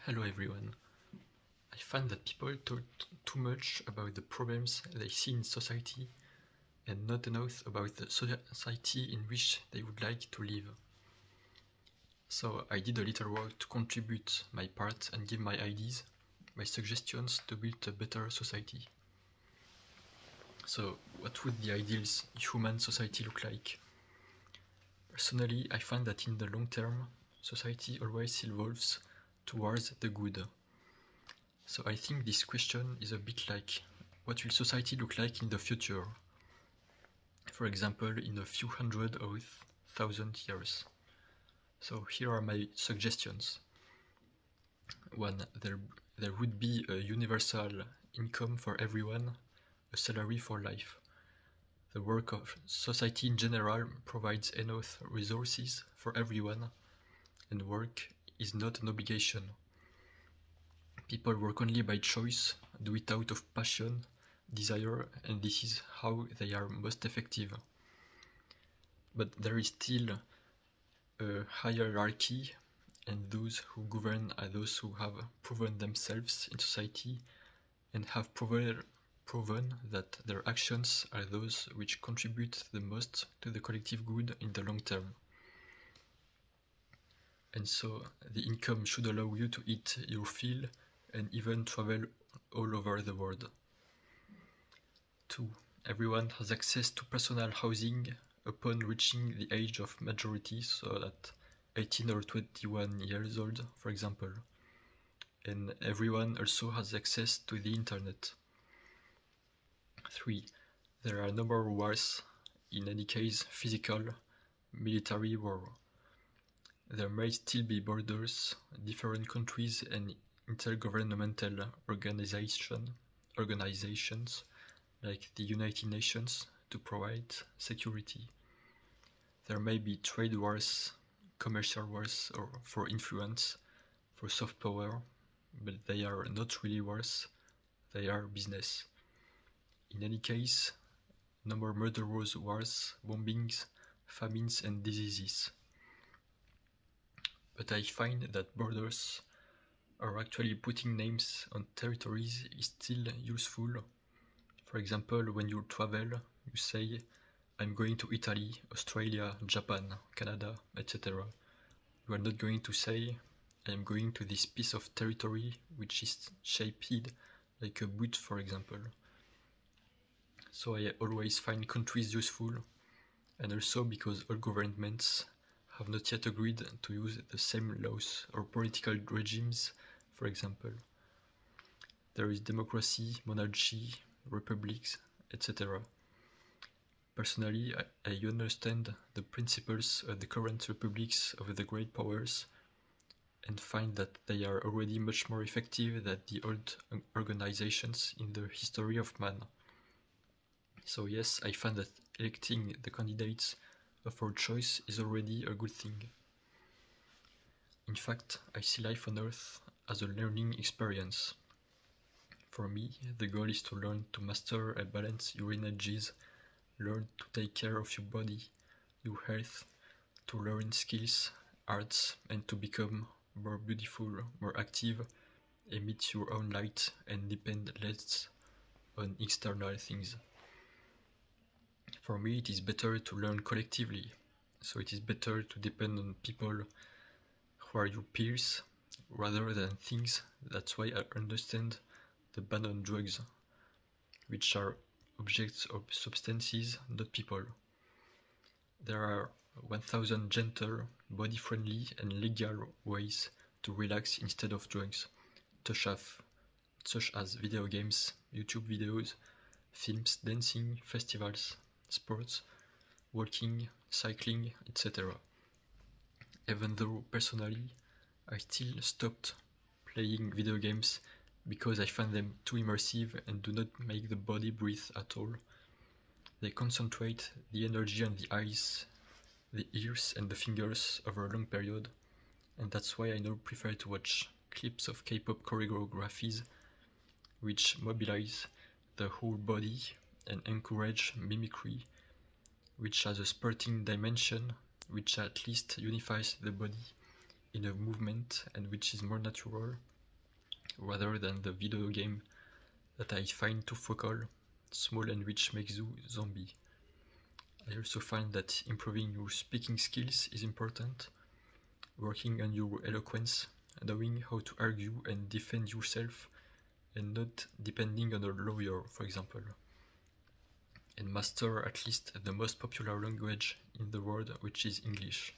Hello everyone. I find that people talk too much about the problems they see in society and not enough about the society in which they would like to live. So I did a little work to contribute my part and give my ideas, my suggestions to build a better society. So what would the ideal human society look like? Personally, I find that in the long term, society always evolves towards the good. So I think this question is a bit like, what will society look like in the future? For example, in a few hundred or thousand years. So here are my suggestions. 1. There would be a universal income for everyone, a salary for life. The work of society in general provides enough resources for everyone, and work is not an obligation. People work only by choice, do it out of passion, desire, and this is how they are most effective. But there is still a hierarchy, and those who govern are those who have proven themselves in society and have proven that their actions are those which contribute the most to the collective good in the long term. And so the income should allow you to eat your fill and even travel all over the world. 2. Everyone has access to personal housing upon reaching the age of majority, so at 18 or 21 years old, for example. And everyone also has access to the internet. 3. There are no more wars, in any case physical, military war. There may still be borders, different countries and intergovernmental organizations like the United Nations to provide security. There may be trade wars, commercial wars or for influence, for soft power, but they are not really wars, they are business. In any case, no more murderous wars, bombings, famines and diseases. But I find that borders or actually putting names on territories is still useful. For example, when you travel, you say, I'm going to Italy, Australia, Japan, Canada, etc. You are not going to say, I'm going to this piece of territory which is shaped like a boot, for example. So I always find countries useful, and also because all governments have not yet agreed to use the same laws or political regimes, for example. There is democracy, monarchy, republics, etc. Personally, I understand the principles of the current republics of the great powers and find that they are already much more effective than the old organizations in the history of man. So yes, I find that electing the candidates of our choice is already a good thing. In fact, I see life on Earth as a learning experience. For me, the goal is to learn to master and balance your energies, learn to take care of your body, your health, to learn skills, arts, and to become more beautiful, more active, emit your own light, and depend less on external things. For me, it is better to learn collectively, so it is better to depend on people who are your peers rather than things. That's why I understand the ban on drugs, which are objects of substances, not people. There are 1000 gentle, body-friendly and legal ways to relax instead of drugs, such as video games, YouTube videos, films, dancing, festivals, sports, walking, cycling, etc. Even though personally I still stopped playing video games because I find them too immersive and do not make the body breathe at all. They concentrate the energy on the eyes, the ears and the fingers over a long period, and that's why I now prefer to watch clips of K-pop choreographies which mobilize the whole body and encourage mimicry, which has a sporting dimension, which at least unifies the body in a movement and which is more natural, rather than the video game that I find too focal, small, and which makes you zombie. I also find that improving your speaking skills is important, working on your eloquence, knowing how to argue and defend yourself, and not depending on a lawyer, for example. And master at least the most popular language in the world, which is English.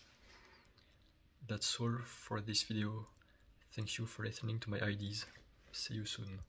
That's all for this video. Thank you for listening to my ideas. See you soon.